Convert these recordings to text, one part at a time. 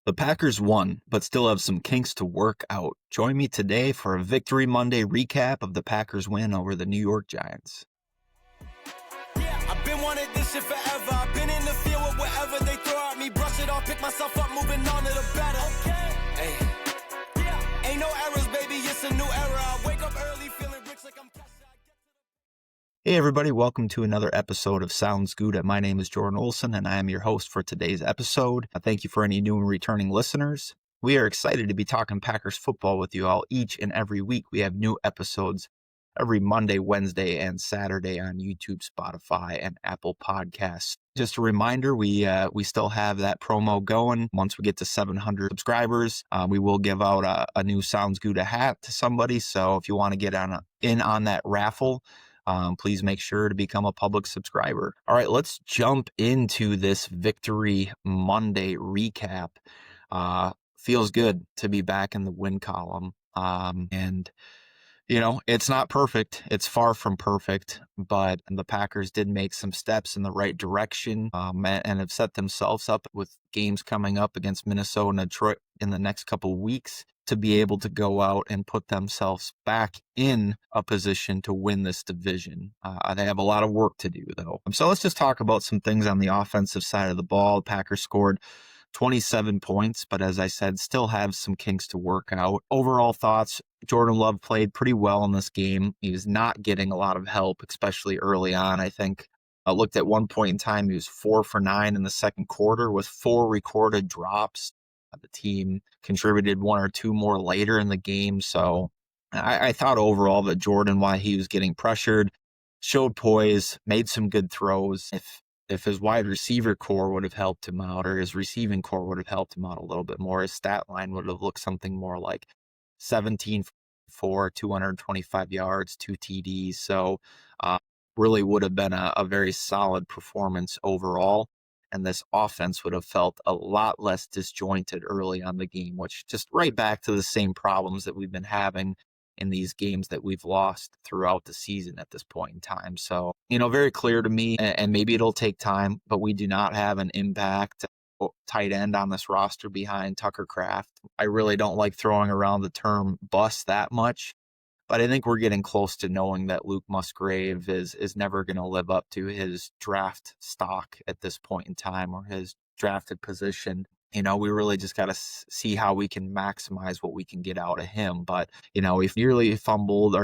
The Packers won, but still have some kinks to work out. Join me today for a Victory Monday recap of the Packers win over the New York Giants. Yeah, I've been wanting this shit forever. I've been in the field with whatever they throw at me. Brush it off, pick myself up, moving on to the better. Okay. Hey. Yeah. Ain't no errors, baby, it's a new era. I wake up early feeling rich like I'm cash. Hey everybody, welcome to another episode of Sounds Gouda. My name is Jordan Olson and I am your host for today's episode. Thank you for any new and returning listeners. We are excited to be talking Packers football with you all each and every week. We have new episodes every Monday, Wednesday, and Saturday on YouTube, Spotify, and Apple Podcasts. Just a reminder, we still have that promo going. Once we get to 700 subscribers, we will give out a new Sounds Gouda hat to somebody. So if you want to get in on that raffle, please make sure to become a public subscriber. All right, let's jump into this Victory Monday recap. Feels good to be back in the win column. And you know, it's not perfect. It's far from perfect, but the Packers did make some steps in the right direction and have set themselves up with games coming up against Minnesota and Detroit in the next couple of weeks to be able to go out and put themselves back in a position to win this division. They have a lot of work to do, though. So let's just talk about some things on the offensive side of the ball. The Packers scored 27 points, but as I said, still have some kinks to work out. Overall thoughts, Jordan Love played pretty well in this game. He was not getting a lot of help, especially early on. I think I looked at one point in time, he was 4 for 9 in the second quarter with 4 recorded drops. The team contributed 1 or 2 more later in the game. So I thought overall that Jordan, while he was getting pressured, showed poise, made some good throws. If his wide receiver core would have helped him out, or his receiving core would have helped him out a little bit more, his stat line would have looked something more like 17 for 225 yards, 2 TDs. So really would have been a very solid performance overall. And this offense would have felt a lot less disjointed early on the game, which just right back to the same problems that we've been having in these games that we've lost throughout the season at this point in time. So, you know, very clear to me, and maybe it'll take time, but we do not have an impact tight end on this roster behind Tucker Kraft. I really don't like throwing around the term bust that much, but I think we're getting close to knowing that Luke Musgrave is never going to live up to his draft stock at this point in time, or his drafted position. You know, we really just got to see how we can maximize what we can get out of him. But, you know, he fumbled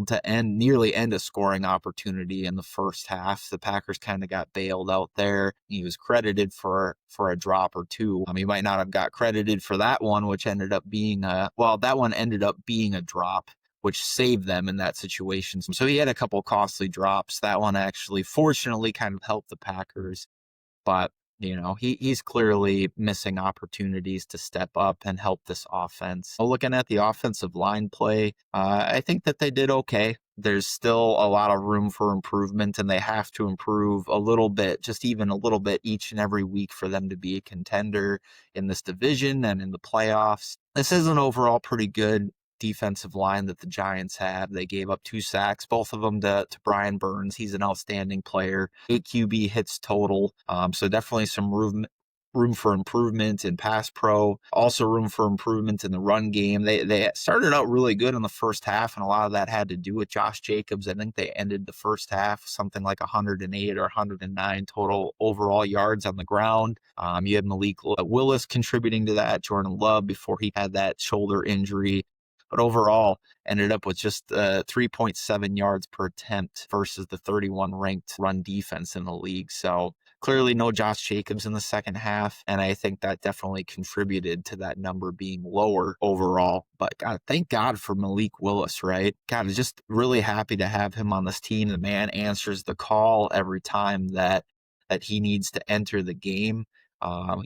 to nearly end a scoring opportunity in the first half. The Packers kind of got bailed out there. He was credited for a drop or two. He might not have got credited for that one, which ended up being that one ended up being a drop, which saved them in that situation. So he had a couple costly drops. That one actually, fortunately, kind of helped the Packers. But, you know, he's clearly missing opportunities to step up and help this offense. Looking at the offensive line play, I think that they did okay. There's still a lot of room for improvement, and they have to improve a little bit, just even a little bit each and every week for them to be a contender in this division and in the playoffs. This is an overall pretty good defensive line that the Giants have. They gave up 2 sacks, both of them to Brian Burns. He's an outstanding player. 8 QB hits total. So definitely some room for improvement in pass pro. Also room for improvement in the run game. They started out really good in the first half, and a lot of that had to do with Josh Jacobs. I think they ended the first half something like 108 or 109 total overall yards on the ground. You had Malik Willis contributing to that, Jordan Love before he had that shoulder injury. But overall, ended up with just 3.7 yards per attempt versus the 31 ranked run defense in the league. So clearly no Josh Jacobs in the second half, and I think that definitely contributed to that number being lower overall. But God, thank God for Malik Willis, right? God, just really happy to have him on this team. The man answers the call every time that he needs to enter the game.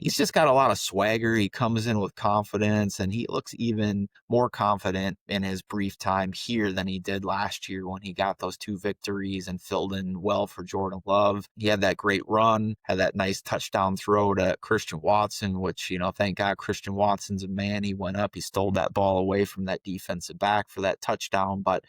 He's just got a lot of swagger. He comes in with confidence, and he looks even more confident in his brief time here than he did last year when he got those 2 victories and filled in well for Jordan Love. He had that great run, had that nice touchdown throw to Christian Watson, which, you know, thank God Christian Watson's a man. He went up, he stole that ball away from that defensive back for that touchdown, but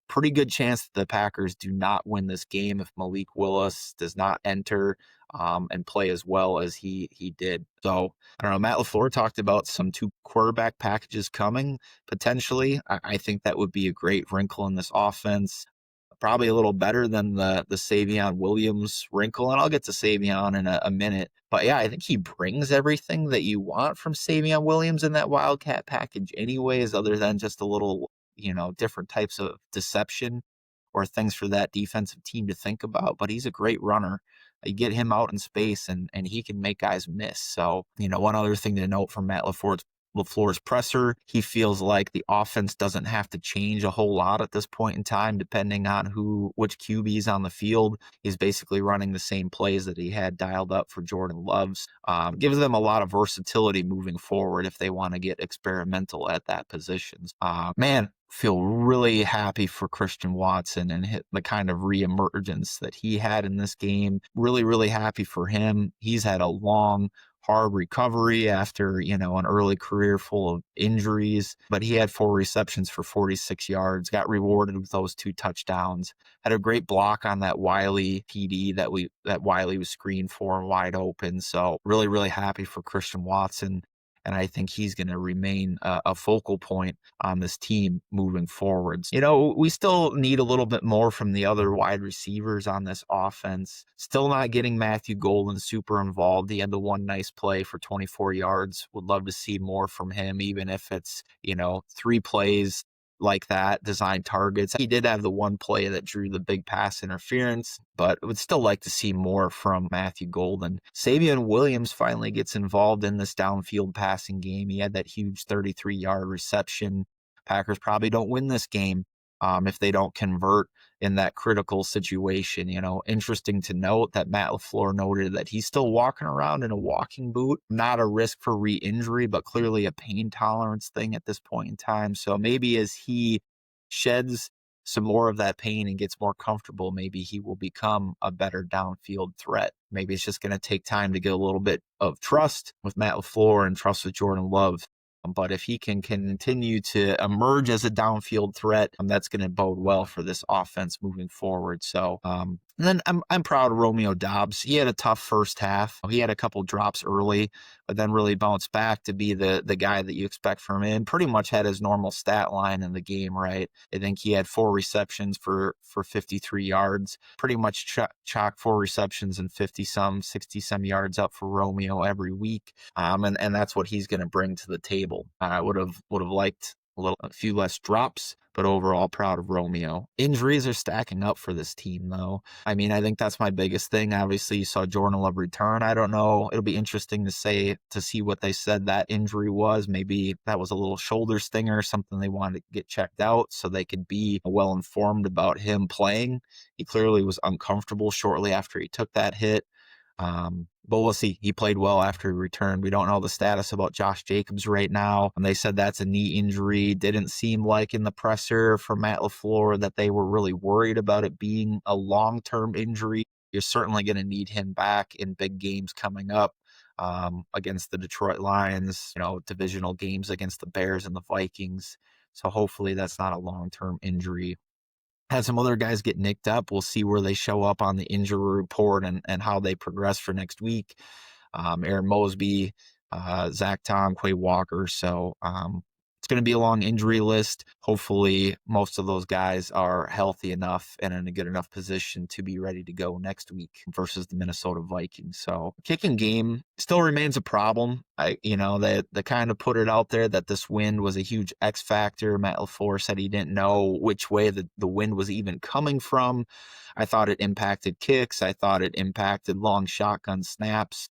pretty good chance that the Packers do not win this game if Malik Willis does not enter. and play as well as he did. So I don't know. Matt LaFleur talked about some 2 quarterback packages coming potentially. I think that would be a great wrinkle in this offense. Probably a little better than the Savion Williams wrinkle, and I'll get to Savion in a minute. But yeah, I think he brings everything that you want from Savion Williams in that Wildcat package anyways, other than just a little, different types of deception or things for that defensive team to think about. But he's a great runner. You get him out in space and he can make guys miss. So, one other thing to note from Matt LaFleur's presser, he feels like the offense doesn't have to change a whole lot at this point in time, depending on which QB is on the field. He's basically running the same plays that he had dialed up for Jordan Love's. Gives them a lot of versatility moving forward if they want to get experimental at that position. Feel really happy for Christian Watson and the kind of reemergence that he had in this game. Really, really happy for him. He's had a long, hard recovery after, an early career full of injuries, but he had 4 receptions for 46 yards, got rewarded with those 2 touchdowns, had a great block on that Wiley PD that Wiley was screened for and wide open. So really, really happy for Christian Watson. And I think he's going to remain a focal point on this team moving forwards. We still need a little bit more from the other wide receivers on this offense. Still not getting Matthew Golden super involved. He had the one nice play for 24 yards. Would love to see more from him, even if it's, 3 plays like that, design targets. He did have the one play that drew the big pass interference, but would still like to see more from Matthew Golden. Savion Williams finally gets involved in this downfield passing game. He had that huge 33-yard reception. Packers probably don't win this game if they don't convert in that critical situation. Interesting to note that Matt LaFleur noted that he's still walking around in a walking boot, not a risk for re-injury, but clearly a pain tolerance thing at this point in time. So maybe as he sheds some more of that pain and gets more comfortable, maybe he will become a better downfield threat. Maybe it's just going to take time to get a little bit of trust with Matt LaFleur and trust with Jordan Love. But if he can continue to emerge as a downfield threat, that's going to bode well for this offense moving forward. So, and then I'm proud of Romeo Doubs. He had a tough first half. He had a couple drops early, but then really bounced back to be the guy that you expect from him. Pretty much had his normal stat line in the game, right? I think he had 4 receptions for 53 yards. Pretty much chalk 4 receptions and 60-some yards up for Romeo every week. And that's what he's going to bring to the table. I would have liked a few less drops, but overall proud of Romeo. Injuries are stacking up for this team, though. I think that's my biggest thing. Obviously, you saw Jordan Love return. I don't know. It'll be interesting to see what they said that injury was. Maybe that was a little shoulder stinger, something they wanted to get checked out so they could be well informed about him playing. He clearly was uncomfortable shortly after he took that hit. But we'll see. He played well after he returned. We don't know the status about Josh Jacobs right now. And they said that's a knee injury. Didn't seem like in the presser from Matt LaFleur that they were really worried about it being a long-term injury. You're certainly going to need him back in big games coming up against the Detroit Lions, divisional games against the Bears and the Vikings. So hopefully that's not a long-term injury. Had some other guys get nicked up. We'll see where they show up on the injury report and how they progress for next week. Aaron Mosby, Zach Tom, Quay Walker. So it's going to be a long injury list. Hopefully most of those guys are healthy enough and in a good enough position to be ready to go next week versus the Minnesota Vikings. So kicking game still remains a problem. They kind of put it out there that this wind was a huge X factor. Matt LaFleur said he didn't know which way the wind was even coming from. I thought it impacted kicks. I thought it impacted long shotgun snaps.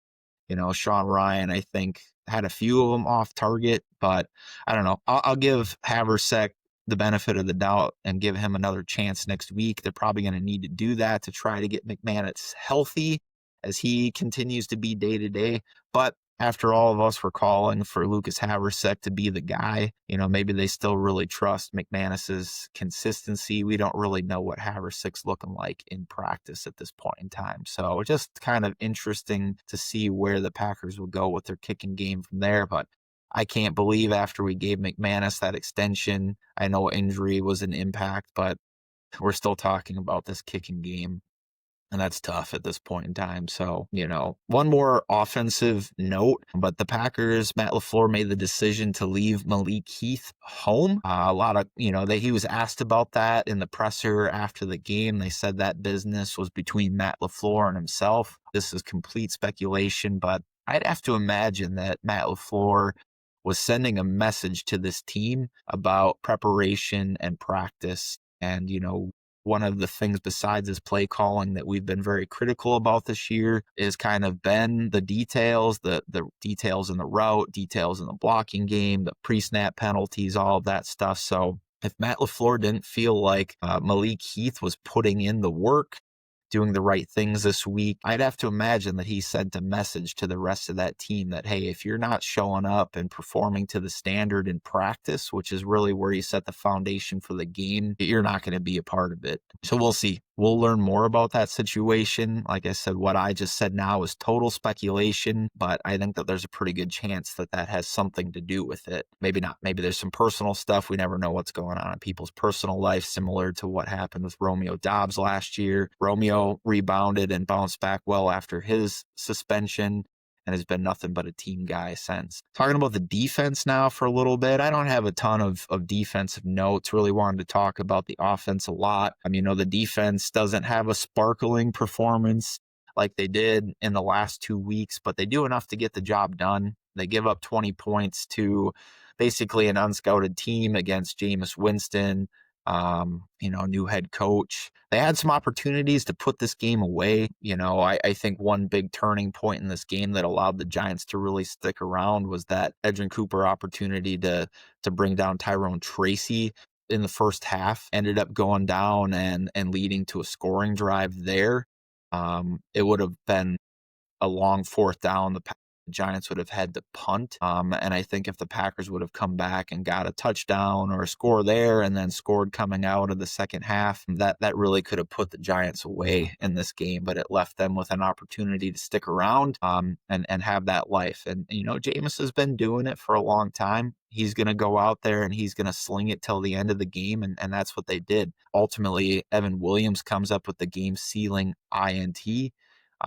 Sean Ryan, I think, had a few of them off target, but I don't know. I'll give Haversack the benefit of the doubt and give him another chance next week. They're probably going to need to do that to try to get McManus healthy as he continues to be day to day. But after all of us were calling for Lucas Haversack to be the guy, maybe they still really trust McManus's consistency. We don't really know what Haversack's looking like in practice at this point in time. So just kind of interesting to see where the Packers will go with their kicking game from there. But I can't believe after we gave McManus that extension, I know injury was an impact, but we're still talking about this kicking game. And that's tough at this point in time. So, one more offensive note, but the Packers, Matt LaFleur made the decision to leave Malik Heath home. A lot of, he was asked about that in the presser after the game. They said that business was between Matt LaFleur and himself. This is complete speculation, but I'd have to imagine that Matt LaFleur was sending a message to this team about preparation and practice. And, one of the things besides his play calling that we've been very critical about this year is kind of been the details, the details in the route, details in the blocking game, the pre-snap penalties, all of that stuff. So if Matt LaFleur didn't feel like Malik Heath was putting in the work, doing the right things this week, I'd have to imagine that he sent a message to the rest of that team that, hey, if you're not showing up and performing to the standard in practice, which is really where you set the foundation for the game, you're not going to be a part of it. So we'll see. We'll learn more about that situation. Like I said, what I just said now is total speculation, but I think that there's a pretty good chance that that has something to do with it. Maybe not. Maybe there's some personal stuff. We never know what's going on in people's personal life, similar to what happened with Romeo Doubs last year. Romeo rebounded and bounced back well after his suspension, and has been nothing but a team guy since. Talking about the defense now for a little bit, I don't have a ton of defensive notes. Really wanted to talk about the offense a lot. The defense doesn't have a sparkling performance like they did in the last 2 weeks, but they do enough to get the job done. They give up 20 points to basically an unscouted team against Jameis Winston, new head coach. They had some opportunities to put this game away. I think one big turning point in this game that allowed the Giants to really stick around was that Edgerrin Cooper opportunity to bring down Tyrone Tracy in the first half, ended up going down and leading to a scoring drive there. It would have been a long fourth down. The Giants would have had to punt. And I think if the Packers would have come back and got a touchdown or a score there and then scored coming out of the second half, that really could have put the Giants away in this game, but it left them with an opportunity to stick around and have that life. And, Jameis has been doing it for a long time. He's going to go out there and he's going to sling it till the end of the game. And that's what they did. Ultimately, Evan Williams comes up with the game sealing INT.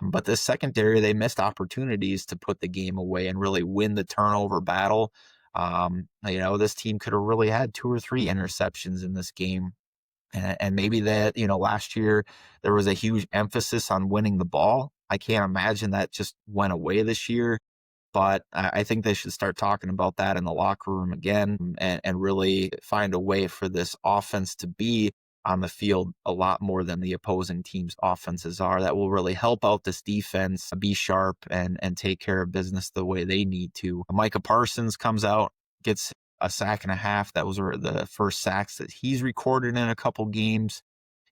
But this secondary, they missed opportunities to put the game away and really win the turnover battle. This team could have really had 2 or 3 interceptions in this game. And maybe that, last year there was a huge emphasis on winning the ball. I can't imagine that just went away this year. But I think they should start talking about that in the locker room again and really find a way for this offense to be on the field a lot more than the opposing team's offenses are. That will really help out this defense be sharp and take care of business the way they need to. Micah Parsons comes out, gets a sack and a half. That was the first sacks that he's recorded in a couple games.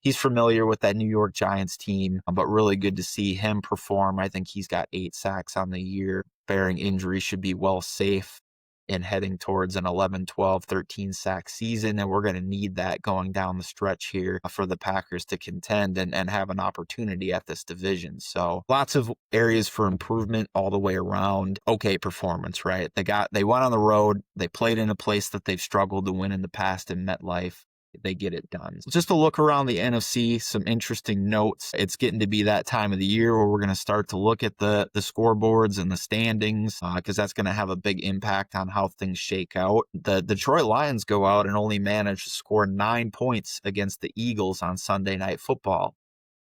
He's familiar with that New York Giants team, but really good to see him perform. I think he's got 8 sacks on the year. Bearing injury, should be well safe in heading towards an 11, 12, 13 sack season. And we're going to need that going down the stretch here for the Packers to contend and have an opportunity at this division. So lots of areas for improvement all the way around. Okay performance, right? They went on the road. They played in a place that they've struggled to win in the past in MetLife. They get it done. Just to look around the NFC, some interesting notes. It's getting to be that time of the year where we're going to start to look at the scoreboards and the standings because that's going to have a big impact on how things shake out. The Detroit Lions go out and only manage to score 9 points against the Eagles on Sunday Night Football.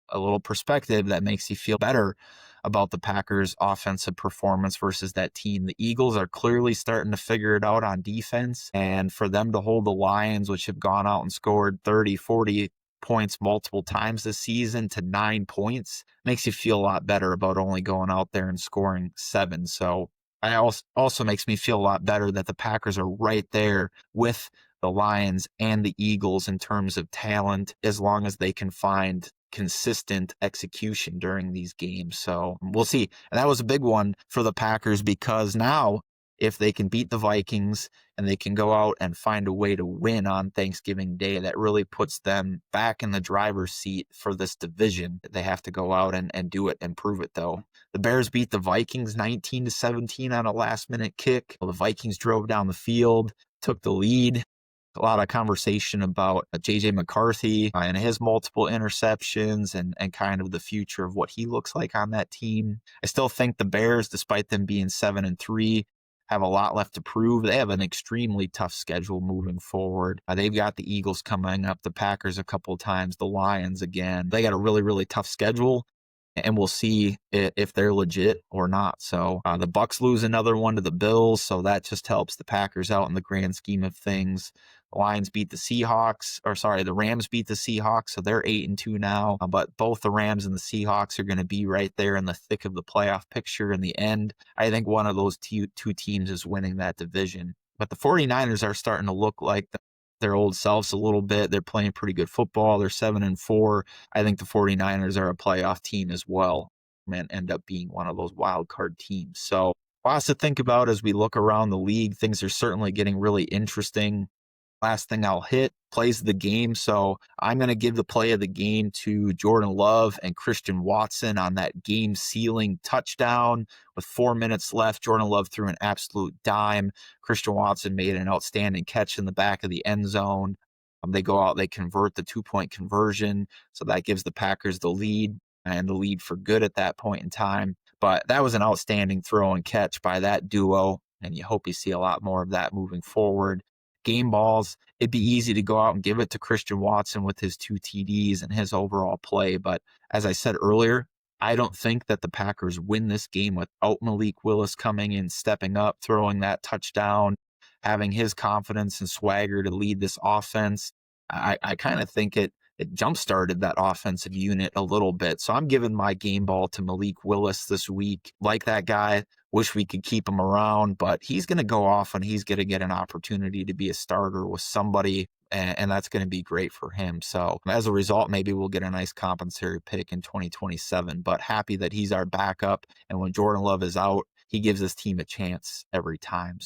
A little perspective that makes you feel better about the Packers' offensive performance versus that team. The Eagles are clearly starting to figure it out on defense, and for them to hold the Lions, which have gone out and scored 30, 40 points multiple times this season, to 9 points, makes you feel a lot better about only going out there and scoring 7. So I also makes me feel a lot better that the Packers are right there with the Lions and the Eagles in terms of talent, as long as they can find consistent execution during these games. So we'll see. And that was a big one for the Packers, because now if they can beat the Vikings and they can go out and find a way to win on Thanksgiving Day, that really puts them back in the driver's seat for this division. They have to go out and do it and prove it, though. The Bears beat the Vikings 19-17 on a last-minute kick. The Vikings drove down the field, took the lead. A lot of conversation about JJ McCarthy and his multiple interceptions and kind of the future of what he looks like on that team. I still think the Bears, despite them being 7-3, have a lot left to prove. They have an extremely tough schedule moving forward. They've got the Eagles coming up, the Packers a couple of times, the Lions again. They got a really, really tough schedule, and we'll see if they're legit or not. So the Bucs lose another one to the Bills, so that just helps the Packers out in the grand scheme of things. The Lions beat the the Rams beat the Seahawks, so they're 8-2 now. But both the Rams and the Seahawks are going to be right there in the thick of the playoff picture in the end. I think one of those two teams is winning that division. But the 49ers are starting to look like their old selves a little bit. They're playing pretty good football. They're 7-4. I think the 49ers are a playoff team as well and end up being one of those wild card teams. So lots to think about as we look around the league. Things are certainly getting really interesting. Last thing I'll hit, plays of the game. So I'm going to give the play of the game to Jordan Love and Christian Watson on that game-sealing touchdown. With 4 minutes left, Jordan Love threw an absolute dime. Christian Watson made an outstanding catch in the back of the end zone. They go out, they convert the 2-point conversion. So that gives the Packers the lead, and the lead for good at that point in time. But that was an outstanding throw and catch by that duo, and you hope you see a lot more of that moving forward. Game balls, it'd be easy to go out and give it to Christian Watson with his 2 TDs and his overall play. But as I said earlier, I don't think that the Packers win this game without Malik Willis coming in, stepping up, throwing that touchdown, having his confidence and swagger to lead this offense. I kind of think it jump-started that offensive unit a little bit. So I'm giving my game ball to Malik Willis this week. Like that guy. Wish we could keep him around, but he's going to go off and he's going to get an opportunity to be a starter with somebody, and that's going to be great for him. So as a result, maybe we'll get a nice compensatory pick in 2027, but happy that he's our backup. And when Jordan Love is out, he gives his team a chance every time.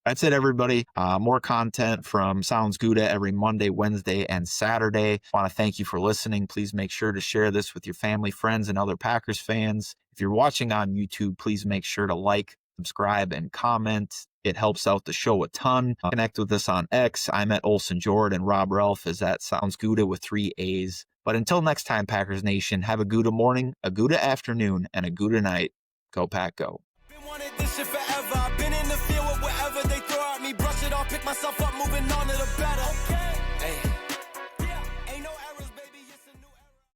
That's it, everybody. More content from Sounds Gouda every Monday, Wednesday, and Saturday. I want to thank you for listening. Please make sure to share this with your family, friends, and other Packers fans. If you're watching on YouTube, please make sure to like, subscribe, and comment. It helps out the show a ton. Connect with us on X. I'm at Olson Jord, and Rob Ralph is at Sounds Gouda with 3 A's. But until next time, Packers Nation, have a Gouda morning, a Gouda afternoon, and a Gouda night. Go Pack, go. Wanted this shit forever. I've been in the field with whatever they throw at me. Brush it off, pick myself up, moving on to the better. Okay. Hey.